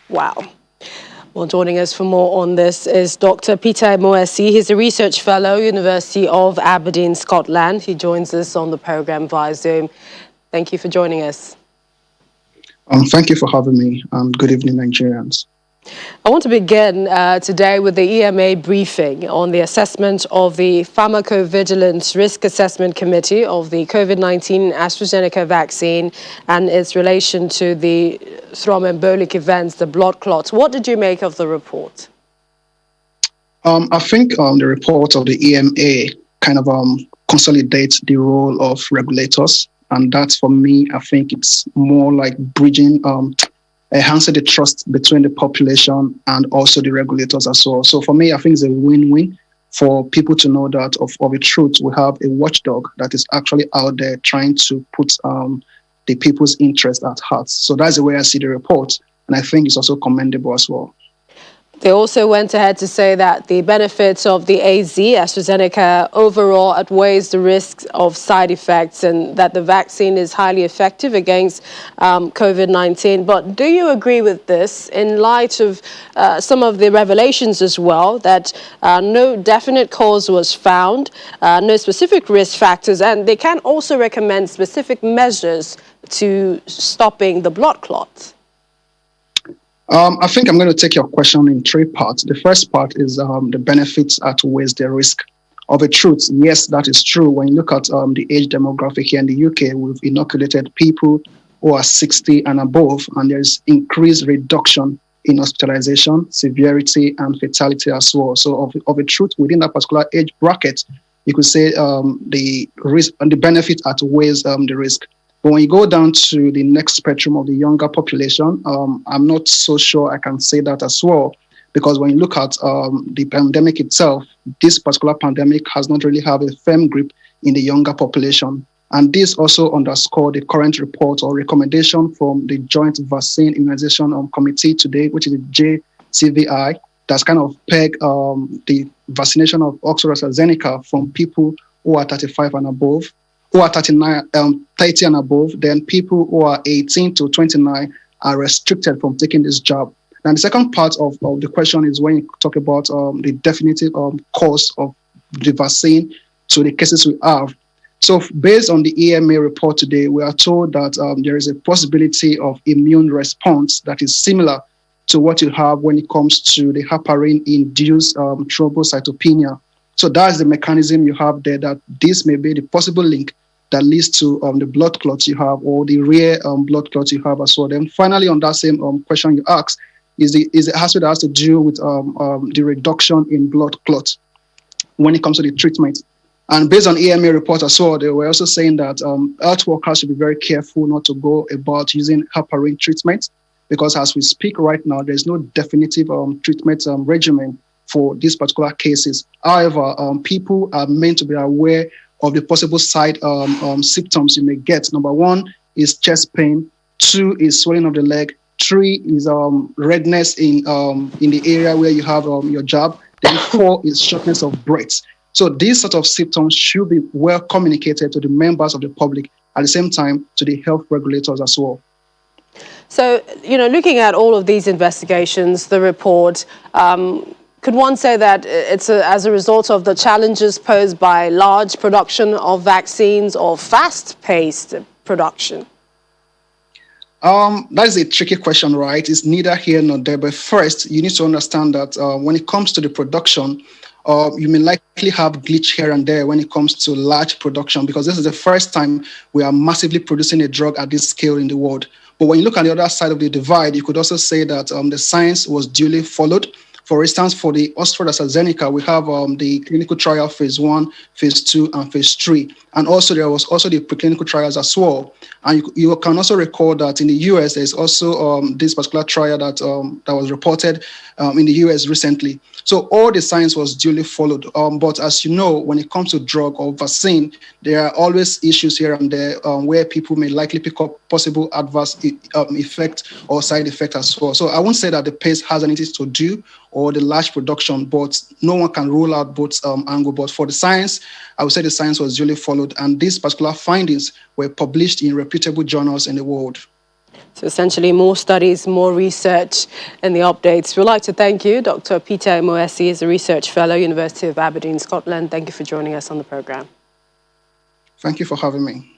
Wow. Well, joining us for more on this is Dr. Peter Moesi. He's a research fellow, University of Aberdeen, Scotland. He joins us on the program via Zoom. Thank you for joining us. Thank you for having me. Good evening, Nigerians. I want to begin today with the EMA briefing on the assessment of the Pharmacovigilance Risk Assessment Committee of the COVID-19 Astrazeneca vaccine and its relation to the thromboembolic events, the blood clots. What did you make of the report? I think the report of the EMA kind of consolidates the role of regulators. And that, for me, I think it's more like bridging enhancing the trust between the population and also the regulators as well. So for me, I think it's a win-win for people to know that of a truth, we have a watchdog that is actually out there trying to put the people's interest at heart. So that's the way I see the report. And I think it's also commendable as well. They also went ahead to say that the benefits of the AstraZeneca overall outweighs the risks of side effects and that the vaccine is highly effective against COVID-19. But do you agree with this in light of some of the revelations as well that no definite cause was found, no specific risk factors, and they can also recommend specific measures to stopping the blood clots? I think I'm going to take your question in three parts. The first part is the benefits outweighs the risk. Of a truth, yes, that is true. When you look at the age demographic here in the UK, we've inoculated people who are 60 and above, and there's increased reduction in hospitalization, severity, and fatality as well. So of a truth, within that particular age bracket, you could say the risk and the benefit outweighs the risk. But when you go down to the next spectrum of the younger population, I'm not so sure I can say that as well, because when you look at the pandemic itself, this particular pandemic has not really had a firm grip in the younger population. And this also underscored the current report or recommendation from the Joint Vaccine Immunization Committee today, which is the JCVI, that's kind of pegged the vaccination of Astrazeneca from people who are 35 and above, who are 30 and above, then people who are 18 to 29 are restricted from taking this jab. And the second part of the question is when you talk about the definitive cause of the vaccine to the cases we have. So based on the EMA report today, we are told that there is a possibility of immune response that is similar to what you have when it comes to the heparin-induced thrombocytopenia. So that's the mechanism you have there, that this may be the possible link that leads to the blood clots you have, or the rare blood clots you have as well. Then finally, on that same question you asked, is the aspect that has to do with the reduction in blood clots when it comes to the treatment. And based on EMA report as well, they were also saying that health workers should be very careful not to go about using heparin treatment, because as we speak right now, there's no definitive treatment regimen for these particular cases. However, people are meant to be aware of the possible side symptoms you may get. Number one is chest pain. 2 is swelling of the leg. 3 is redness in the area where you have your jab. Then 4 is shortness of breath. So these sort of symptoms should be well communicated to the members of the public, at the same time to the health regulators as well. So, looking at all of these investigations, the report, could one say that it's as a result of the challenges posed by large production of vaccines or fast-paced production? That is a tricky question, right? It's neither here nor there. But first, you need to understand that when it comes to the production, you may likely have glitch here and there when it comes to large production, because this is the first time we are massively producing a drug at this scale in the world. But when you look at the other side of the divide, you could also say that the science was duly followed. For instance, for the Astrazeneca, we have the clinical trial phase 1, phase 2, and phase 3. And also there was also the preclinical trials as well. And you can also recall that in the US, there's also this particular trial that was reported in the US recently. So all the science was duly followed. But as you know, when it comes to drug or vaccine, there are always issues here and there where people may likely pick up possible adverse effect or side effect as well. So I won't say that the pace has anything to do or the large production, but no one can rule out both angles. But for the science, I would say the science was duly followed, and these particular findings were published in reputable journals in the world. So essentially more studies, more research and the updates. We'd like to thank you, Dr. Peter Moesi is a research fellow, University of Aberdeen, Scotland. Thank you for joining us on the program. Thank you for having me.